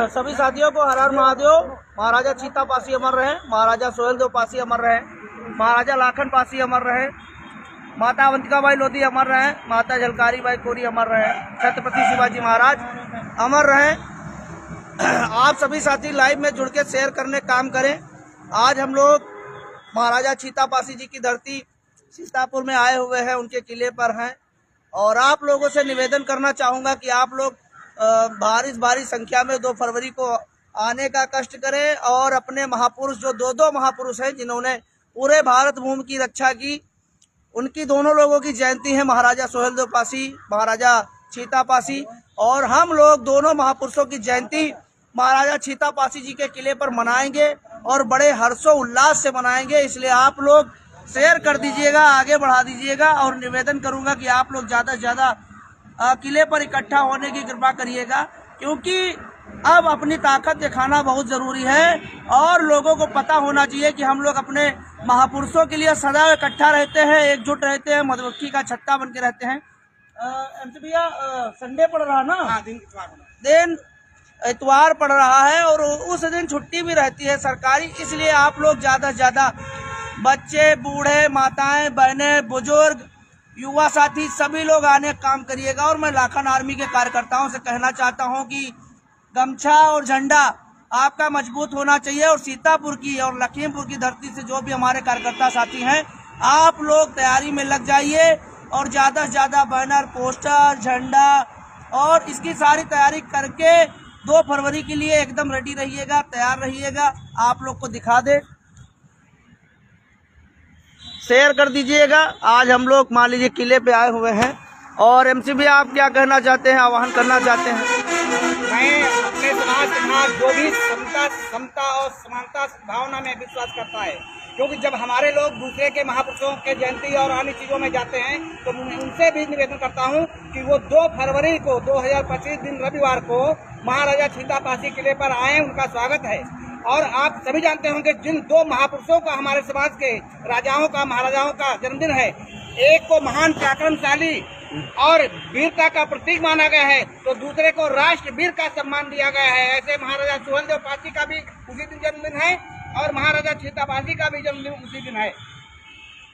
सभी साथियों को हर हर महादेव। महाराजा चीता पासी अमर रहे, महाराजा सोहेल देव पासी अमर रहे, महाराजा लाखन पासी अमर रहे, माता अवंतिका बाई लोधी अमर रहे, माता झलकारी बाई कोरी अमर रहे, छत्रपति शिवाजी महाराज अमर रहे। आप सभी साथी लाइव में जुड़ के शेयर करने काम करें। आज हम लोग महाराजा चीता पासी जी की धरती सीतापुर में आए हुए हैं, उनके किले पर हैं और आप लोगों से निवेदन करना चाहूँगा कि आप लोग भारी संख्या में 2 फरवरी को आने का कष्ट करें और अपने महापुरुष जो दो महापुरुष हैं जिन्होंने पूरे भारत भूमि की रक्षा की, उनकी दोनों लोगों की जयंती है, महाराजा सोहेल देव पासी, महाराजा चीता पासी। और हम लोग दोनों महापुरुषों की जयंती महाराजा चीता पासी जी के किले पर मनाएंगे और बड़े हर्षोल्लास से मनाएंगे। इसलिए आप लोग शेयर कर दीजिएगा, आगे बढ़ा दीजिएगा और निवेदन करूंगा कि आप लोग ज़्यादा से ज़्यादा किले पर इकट्ठा होने की कृपा करिएगा, क्योंकि अब अपनी ताकत दिखाना बहुत ज़रूरी है और लोगों को पता होना चाहिए कि हम लोग अपने महापुरुषों के लिए सदा इकट्ठा रहते हैं, एकजुट रहते हैं, मधुमक्खी का छत्ता बन के रहते हैं। भैया संडे पड़ रहा ना, दिन इतवार पड़ रहा है और उस दिन छुट्टी भी रहती है सरकारी, इसलिए आप लोग ज़्यादा से ज़्यादा बच्चे, बूढ़े, माताएं, बहनें, बुजुर्ग, युवा साथी सभी लोग आने काम करिएगा। और मैं लाखन आर्मी के कार्यकर्ताओं से कहना चाहता हूं कि गमछा और झंडा आपका मजबूत होना चाहिए और सीतापुर की और लखीमपुर की धरती से जो भी हमारे कार्यकर्ता साथी हैं, आप लोग तैयारी में लग जाइए और ज़्यादा से ज़्यादा बैनर, पोस्टर, झंडा और इसकी सारी तैयारी करके 2 फरवरी के लिए एकदम रेडी रहिएगा, तैयार रहिएगा। आप लोग को दिखा दे, शेयर कर दीजिएगा। आज हम लोग मान लीजिए किले पे आए हुए हैं और एमसी भी आप क्या कहना चाहते हैं, आह्वान करना चाहते हैं? मैं अपने समाज के साथ जो भी समता और समानता भावना में विश्वास करता है, क्योंकि जब हमारे लोग दूसरे के महापुरुषों के जयंती और अन्य चीज़ों में जाते हैं तो मैं उनसे भी निवेदन करता हूं कि वो 2 फरवरी को 2025 दिन रविवार को महाराजा चीता पासी किले पर आए, उनका स्वागत है। और आप सभी जानते होंगे जिन 2 महापुरुषों का हमारे समाज के राजाओं का, महाराजाओं का जन्मदिन है, एक को महान पराक्रमशाली और वीरता का प्रतीक माना गया है तो दूसरे को राष्ट्रवीर का सम्मान दिया गया है। ऐसे महाराजा सोहेल देव पासी का भी उसी दिन जन्मदिन है और महाराजा चीता पासी का भी जन्मदिन उसी दिन है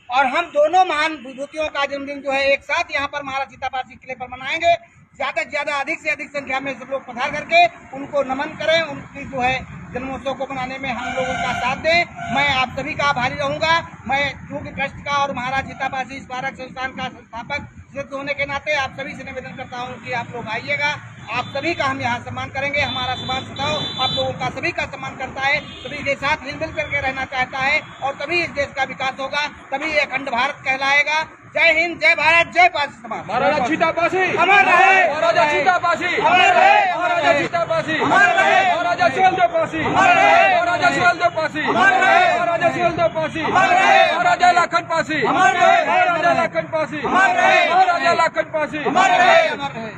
और हम दोनों महान विभूतियों का जन्मदिन जो है एक साथ यहाँ पर महाराजा चीता पासी किले पर मनाएंगे। ज़्यादा से ज़्यादा, अधिक से अधिक संख्या में सब लोग पधार करके उनको नमन करें, उनकी जो है जन्मोत्सव को मनाने में हम लोगों का साथ दें। मैं आप सभी का आभारी रहूंगा। मैं क्योंकि ट्रस्ट का और महाराज चीता पासी स्मारक संस्थान का संस्थापक सदस्य होने के नाते आप सभी से निवेदन करता हूं कि आप लोग आइएगा, आप सभी का हम यहाँ सम्मान करेंगे। हमारा समाज सदैव आप लोगों का सभी का सम्मान करता है, सभी के साथ हिलमिल करके रहना चाहता है और तभी इस देश का विकास होगा, तभी अखंड भारत कहलाएगा। जय हिंद, जय भारत, जय पासी समाज। महाराजा चीता पासी अमर रहे, महाराजा चीता पासी अमर रहे, महाराजा चीता पासी अमर रहे, महाराजा सोहेल देव पासी अमर रहे, महाराजा सोहेल देव पासी अमर रहे, महाराजा सोहेल देव पासी अमर रहे, महाराजा लाखन पासी अमर रहे, महाराजा लाखन पासी अमर रहे, महाराजा लाखन पासी अमर रहे, अमर रहे।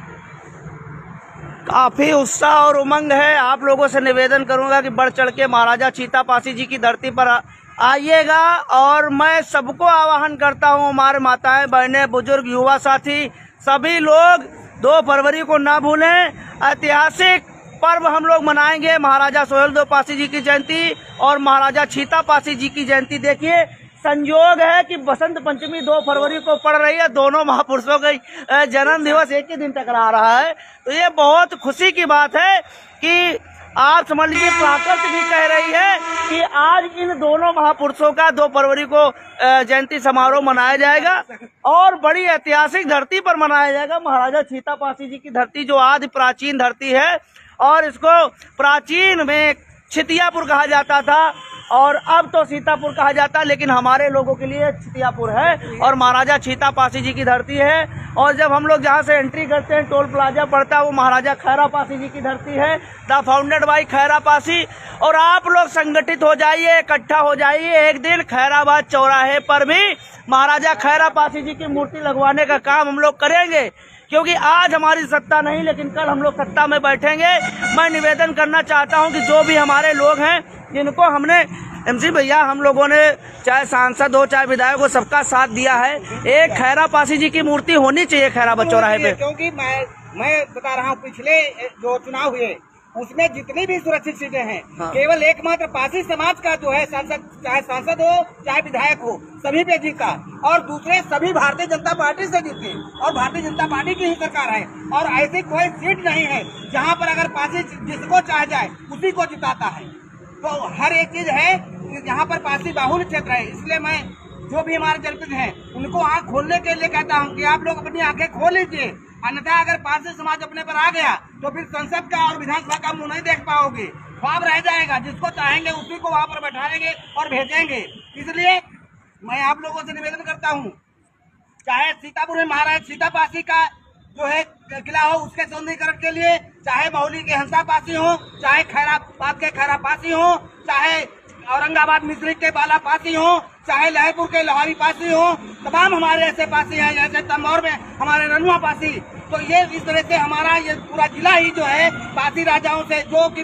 काफी उत्साह और उमंग है। आप लोगों से निवेदन करूंगा कि बढ़ चढ़ के महाराजा चीता पासी जी की धरती पर आइएगा और मैं सबको आह्वान करता हूं, हमारे माताएं, बहनें, बुजुर्ग, युवा साथी सभी लोग 2 फरवरी को ना भूलें। ऐतिहासिक पर्व हम लोग मनाएंगे, महाराजा सोहेल देव पासी जी की जयंती और महाराजा चीता पासी जी की जयंती। देखिए संयोग है कि बसंत पंचमी 2 फरवरी को पड़ रही है, दोनों महापुरुषों का जन्म दिवस एक ही दिन टकरा रहा है, तो ये बहुत खुशी की बात है कि आप समझ लीजिए प्राकृत भी कह रही है कि आज इन दोनों महापुरुषों का 2 फरवरी को जयंती समारोह मनाया जाएगा और बड़ी ऐतिहासिक धरती पर मनाया जाएगा। महाराजा चीता पासी जी की धरती जो आदि प्राचीन धरती है और इसको प्राचीन में छितियापुर कहा जाता था और अब तो सीतापुर कहा जाता है, लेकिन हमारे लोगों के लिए छितियापुर है और महाराजा चीता पासी जी की धरती है। और जब हम लोग जहाँ से एंट्री करते हैं, टोल प्लाजा पड़ता है, वो महाराजा खैरा पासी जी की धरती है, the founded by Khaira Pasi. और आप लोग संगठित हो जाइए, इकट्ठा हो जाइए, एक दिन खैराबाद चौराहे पर भी महाराजा खैरा पासी जी की मूर्ति लगवाने का काम हम लोग करेंगे, क्योंकि आज हमारी सत्ता नहीं लेकिन कल हम लोग सत्ता में बैठेंगे। मैं निवेदन करना चाहता हूं कि जो भी हमारे लोग हैं जिनको हमने एमसी भैया हम लोगों ने चाहे सांसद हो चाहे विधायक हो सबका साथ दिया है, एक खैरा पासी जी की मूर्ति होनी चाहिए खैराबाद चौराहे पे। क्योंकि मैं बता रहा हूँ, पिछले जो चुनाव हुए उसमें जितनी भी सुरक्षित सीटें हैं हाँ। केवल एकमात्र पासी समाज का जो है सांसद, चाहे सांसद हो चाहे विधायक हो, सभी पे जीता और दूसरे सभी भारतीय जनता पार्टी से जीते और भारतीय जनता पार्टी की ही सरकार है। और ऐसी कोई सीट नहीं है जहां पर अगर पासी जिसको चाह जाए उसी को जिताता है। तो हर एक चीज है, यहाँ पर पासी बाहुल्य क्षेत्र है। इसलिए मैं जो भी हमारे जनप्रतिनिधि हैं उनको आंख खोलने के लिए कहता हूँ कि आप लोग अपनी आंखें खोल लीजिए, अन्यथा अगर पारसी समाज अपने पर आ गया तो फिर संसद का और विधानसभा का मुंह नहीं देख पाओगे, ख्वाब रह जाएगा। जिसको चाहेंगे उसी को वहां पर बैठाएंगे और भेजेंगे। इसलिए मैं आप लोगों से निवेदन करता हूँ, चाहे सीतापुर में महाराज सीतापासी का जो है किला हो उसके सौंदर्यीकरण के लिए, चाहे मौली के हंसापासी हो, चाहे खैराबाद के खैरापासी हो, चाहे औरंगाबाद मिश्री के बाला पासी हो, चाहे लहरपुर के लोहारी पासी हो, तमाम हमारे ऐसे पासी हैं, जैसे तंबौर में हमारे रनुआ पासी। तो ये इस तरह से हमारा ये पूरा जिला ही जो है पासी राजाओं से, जो कि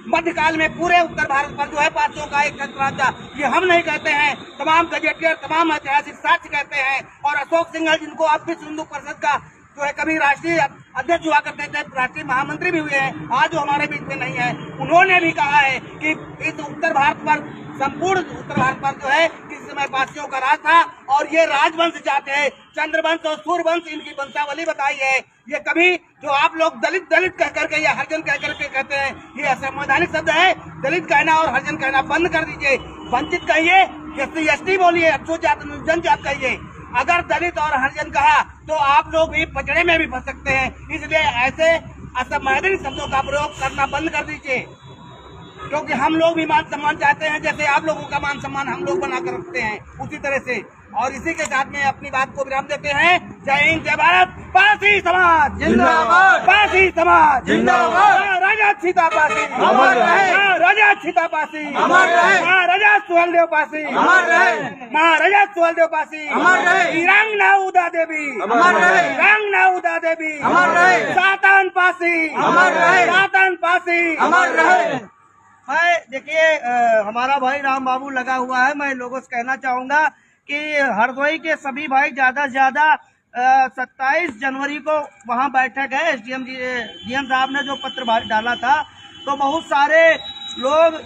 मध्यकाल में पूरे उत्तर भारत पर जो है पासियों का एक राजा, ये हम नहीं कहते हैं, तमाम गजेटियर तमाम ऐतिहासिक साक्ष्य कहते हैं। और अशोक सिंघल, जिनको अब विश्व हिंदू परिषद का जो है कभी राष्ट्रीय अध्यक्ष हुआ करते थे, राष्ट्रीय महामंत्री भी हुए हैं, आज वो हमारे बीच में नहीं है, उन्होंने भी कहा है कि इस उत्तर भारत पर, संपूर्ण उत्तर भारत पर जो है इस समय पासियों का राज था और ये राजवंश चाहते हैं। चंद्रवंश और सूर्यवंश इनकी वंशावली बताई है। ये कभी जो आप लोग दलित दलित कह करके या हरिजन कह करके कहते हैं, ये असंवैधानिक शब्द है। दलित कहना और हरिजन कहना बंद कर दीजिए, वंचित कहिए, SC/ST बोलिए, अछूत जनजात कहिए। अगर दलित और हरिजन कहा तो आप लोग भी पचड़े में भी फंस सकते हैं। इसलिए ऐसे असंवैधानिक शब्दों का प्रयोग करना बंद कर दीजिए, क्योंकि हम लोग भी मान सम्मान चाहते हैं। जैसे आप लोगों का मान सम्मान हम लोग बनाकर रखते हैं, उसी तरह से। और इसी के साथ में अपनी बात को विराम देते हैं। जय हिंद, जय भारत। पासी समाज जिंदाबाद, पासी समाज जिंदाबाद। राजा सीतापासी अमर रहे, राजा सीतापासी अमर रहे, महाराजा सुहेलदेव पासी अमर रहे, महाराजा सुहेलदेव पासी अमर रहे, रंगना उदा देवी अमर रहे, रंगना उदा देवी अमर रहे, सातन पासी अमर रहे, सातन पासी अमर रहे। मैं देखिए, हमारा भाई राम बाबू लगा हुआ है। मैं लोगों से कहना चाहूंगा कि हरदोई के सभी भाई ज्यादा से ज्यादा 27 जनवरी को वहां बैठक है। डीएम साहब ने जो पत्र डाला था तो बहुत सारे लोग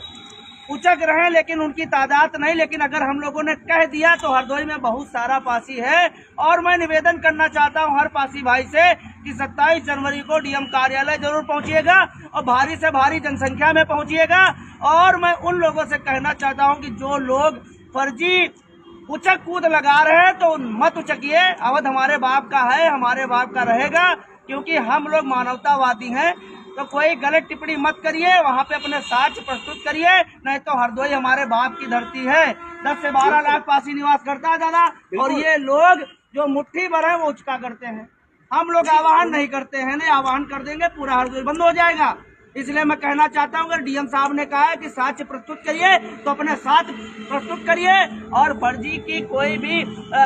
उचक रहे, लेकिन उनकी तादाद नहीं। लेकिन अगर हम लोगों ने कह दिया तो हरदोई में बहुत सारा पासी है। और मैं निवेदन करना चाहता हूं हर पासी भाई से कि 27 जनवरी को डीएम कार्यालय जरूर पहुंचिएगा और भारी से भारी जनसंख्या में पहुंचिएगा। और मैं उन लोगों से कहना चाहता हूं कि जो लोग फर्जी उचक कूद लगा रहे हैं तो मत उचकिए। अवध हमारे बाप का है, हमारे बाप का रहेगा, क्योंकि हम लोग मानवतावादी हैं। तो कोई गलत टिप्पणी मत करिए, वहाँ पे अपने साक्ष्य प्रस्तुत करिए, नहीं तो हरदोई हमारे बाप की धरती है। 10 से 12 लाख पासी निवास करता है दादा, और ये लोग जो मुट्ठी भर है वो उचका करते हैं। हम लोग आह्वान नहीं करते हैं, नहीं आह्वान कर देंगे पूरा हरदोई बंद हो जाएगा। इसलिए मैं कहना चाहता हूँ, अगर डीएम साहब ने कहा है कि साक्ष्य प्रस्तुत करिए तो अपने साक्ष्य प्रस्तुत करिए और फर्जी की कोई भी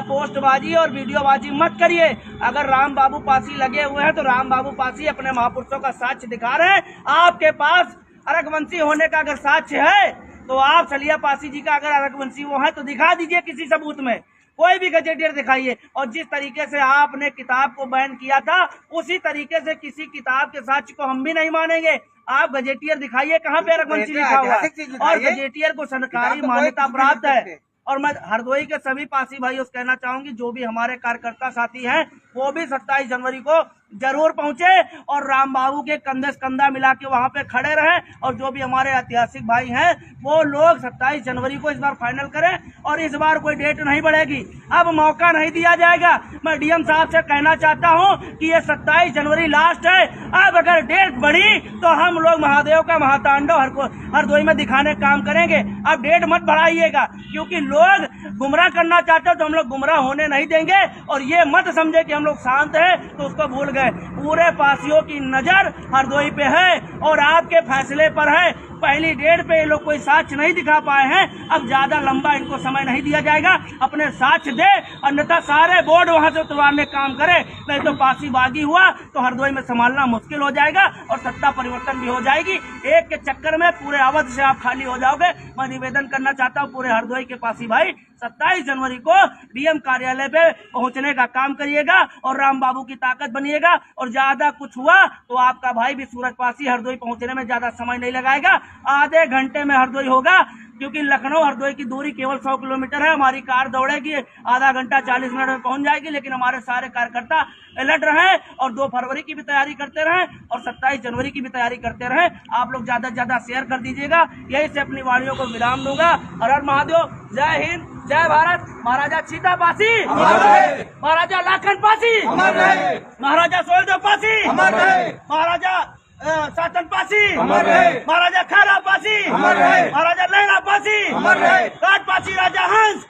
पोस्टबाजी और वीडियोबाजी मत करिए। अगर राम बाबू पासी लगे हुए हैं तो राम बाबू पासी अपने महापुरुषों का साक्ष्य दिखा रहे हैं। आपके पास अरगवंशी होने का अगर साक्ष्य है तो आप सलिया पासी जी का अगर अरगवंशी वो है तो दिखा दीजिए किसी सबूत में, कोई भी गजेटियर दिखाइए। और जिस तरीके से आपने किताब को बैन किया था उसी तरीके से किसी किताब के साक्ष्य को हम भी नहीं मानेंगे। आप गजेटियर दिखाइए कहाँ पे रघुवंशी लिखा हुआ है, और गजेटियर को सरकारी मान्यता प्राप्त है। और मैं हरदोई के सभी पासी भाइयों से कहना चाहूंगी, जो भी हमारे कार्यकर्ता साथी हैं वो भी 27 जनवरी को जरूर पहुंचे और राम बाबू के कंधे से कंधा मिला के वहां पे खड़े रहें। और जो भी हमारे ऐतिहासिक भाई हैं वो लोग 27 जनवरी को इस बार फाइनल करें, और इस बार कोई डेट नहीं बढ़ेगी, अब मौका नहीं दिया जाएगा। मैं डीएम साहब से कहना चाहता हूं कि ये 27 जनवरी लास्ट है। अब अगर डेट बढ़ी तो हम लोग महादेव का महातांडव हरदोई में दिखाने का काम करेंगे। अब डेट मत बढ़ाइएगा, क्योंकि लोग गुमराह करना चाहते हो तो हम लोग गुमराह होने नहीं देंगे। और ये मत समझे कि हम लोग शांत है तो उसको भूल गए। पूरे पासियों की नजर हरदोई पे है और आपके फैसले पर है। पहली डेट पे ये लोग कोई साक्ष्य नहीं दिखा पाए हैं। अब ज्यादा लंबा इनको समय नहीं दिया जाएगा, अपने साक्ष्य दे, अन्यथा सारे बोर्ड वहां से उतरवाने काम करे, नहीं तो पासी बागी हुआ तो हरदोई में संभालना मुश्किल हो जाएगा और सत्ता परिवर्तन भी हो जाएगी। एक के चक्कर में पूरे अवध से आप खाली हो जाओगे। मैं निवेदन करना चाहता हूँ पूरे हरदोई के पासी भाई, 27 जनवरी को डीएम कार्यालय पे पहुंचने का काम करिएगा और राम बाबू की ताकत बनिएगा। और ज्यादा कुछ हुआ तो आपका भाई भी सूरज पासी हरदोई पहुंचने में ज्यादा समय नहीं लगाएगा, आधे घंटे में हरदोई होगा, क्योंकि लखनऊ हरदोई की दूरी केवल 100 किलोमीटर है। हमारी कार दौड़ेगी, आधा घंटा 40 मिनट में पहुंच जाएगी, लेकिन हमारे सारे कार्यकर्ता अलर्ट रहें और 2 फरवरी की भी तैयारी करते रहें और 27 जनवरी की भी तैयारी करते रहें। आप लोग ज्यादा से ज्यादा शेयर कर दीजिएगा। यही से अपनी वाणियों को विराम दूंगा। हर हर महादेव, जय हिंद, जय भारत। महाराजा चीता पासी, महाराजा लाखन पासी, महाराजा सोहेलदेव पासी, महाराजा सातन पासी, महाराजा खैरा पासी, महाराजा लैला पासी, काट पासी, राजा हंस,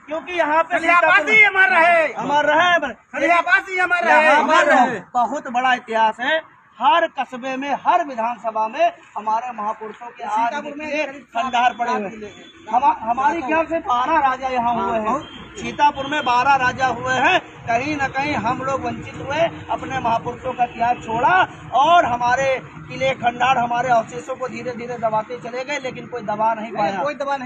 क्योंकि यहाँ पे पासी अमर रहे, अमर रहे, पासी अमर रहे। बहुत बड़ा इतिहास है। हर कस्बे में, हर विधानसभा में हमारे महापुरुषों के आज के खंडहर पड़े हुए। हमारी ख्याल से 12 राजा यहाँ हुए हैं। सीतापुर में 12 राजा हुए हैं। कहीं न कहीं हम लोग वंचित हुए, अपने महापुरुषों का इतिहास छोड़ा और हमारे किले खंडहर, हमारे अवशेषों को धीरे धीरे दबाते चले गए, लेकिन कोई दबा नहीं पाया, कोई दबा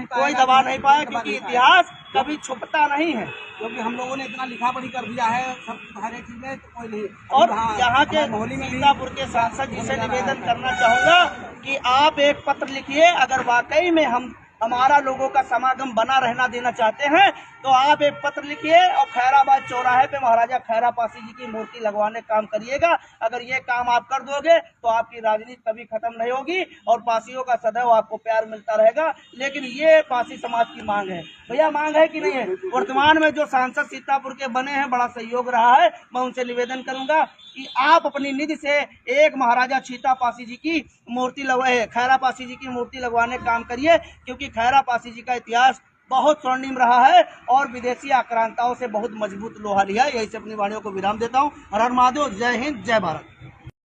नहीं पाया, क्योंकि इतिहास कभी छुपता नहीं है। क्योंकि हम लोगों ने इतना लिखा पढ़ी कर दिया है सब हर एक चीज में, तो कोई नहीं। और यहाँ के सीतापुर के सांसद जी से निवेदन करना चाहूंगा कि आप एक पत्र लिखिए। अगर वाकई में हमारा लोगों का समागम बना रहना देना चाहते हैं तो आप एक पत्र लिखिए और खैराबाद चौराहे पे महाराजा खैरा पासी जी की मूर्ति लगवाने काम करिएगा। अगर ये काम आप कर दोगे तो आपकी राजनीति कभी खत्म नहीं होगी और पासियों का सदैव आपको प्यार मिलता रहेगा। लेकिन ये पासी समाज की मांग है। भैया मांग है कि नहीं है? वर्तमान में जो सांसद सीतापुर के बने हैं, बड़ा सहयोग रहा है। मैं उनसे निवेदन करूंगा कि आप अपनी निधि से एक महाराजा चीता पासी जी की मूर्ति लगवाए, खैरा पासी जी की मूर्ति लगवाने का काम करिए, क्योंकि खैरा पासी जी का इतिहास बहुत स्वर्णिम रहा है और विदेशी आक्रांताओं से बहुत मजबूत लोहा लिया है। यही से अपनी वाणियों को विराम देता हूँ। हर हर महादेव, जय हिंद, जय भारत।